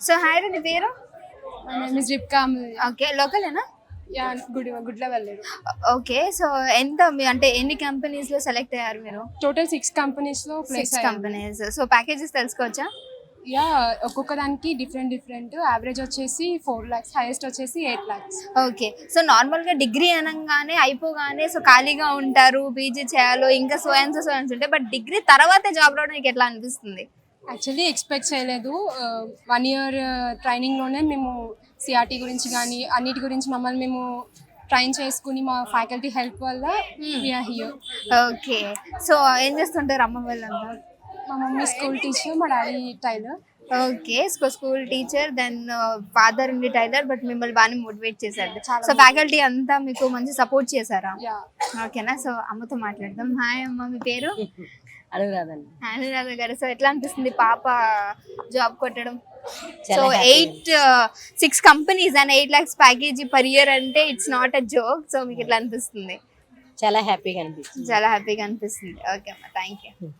So hi నీ పేరు? Miss రిప్కా. Okay, లోకలేనా? గుడ్ల వెళ్ళలేదు. ఓకే, సో ఎంత అంటే ఎన్ని కంపెనీస్ లో సెలెక్ట్ అయ్యారు మీరు? టోటల్ 6 కంపెనీస్ లో ప్లేస్ 6 కంపెనీస్. సో ప్యాకేజెస్ తెలుసుకోవచ్చా? యా, ఒక్కొక్క దానికి డిఫరెంట్ యావరేజ్ వచ్చేసి 4 lakhs, హైయెస్ట్ వచ్చేసి 8 lakhs. ఓకే, సో నార్మల్ గా డిగ్రీ అనగానే అయిపోగానే సో ఖాళీగా ఉంటారు, పీజీ చేయాలో ఇంకా సో అండ్ సో ఉంటాయి, బట్ డిగ్రీ తర్వాతే జాబ్ రావడం నీకు ఎట్లా అనిపిస్తుంది? యాక్చువల్లీ ఎక్స్పెక్ట్ చేయలేదు. 1 year ట్రైనింగ్లోనే మేము సిఆర్టీ గురించి కానీ అన్నిటి గురించి మమ్మల్ని మేము ట్రైన్ చేసుకుని మా ఫ్యాకల్టీ హెల్ప్ వల్ల వీఆర్ హియర్. ఓకే, సో ఏం చేస్తుంటారు అమ్మ వాళ్ళంతా? మా మమ్మీ స్కూల్ టీచర్, మా daddy tailor. Okay, school teacher, then father ఉండి టైలర్, బట్ మిమ్మల్ని బాగానే మోటివేట్ చేశారు. సో ఫ్యాకల్టీ అంతా మీకు మంచి సపోర్ట్ చేశారా? యా. ఓకేనా, సో అమ్మతో మాట్లాడదాం. హాయ్ అమ్మ, మీ పేరు? అనురాధ గారు. సో ఎట్లా అనిపిస్తుంది పాప జాబ్ కొట్టడం? సో చాలా happy 6 companies and 8 lakhs package per year అంటే it's not a joke. So మీకు ఎట్లా అనిపిస్తుంది? చాలా హ్యాపీగా అనిపిస్తుంది. చాలా హ్యాపీగా అనిపిస్తుంది. ఓకే అమ్మ, థ్యాంక్ యూ.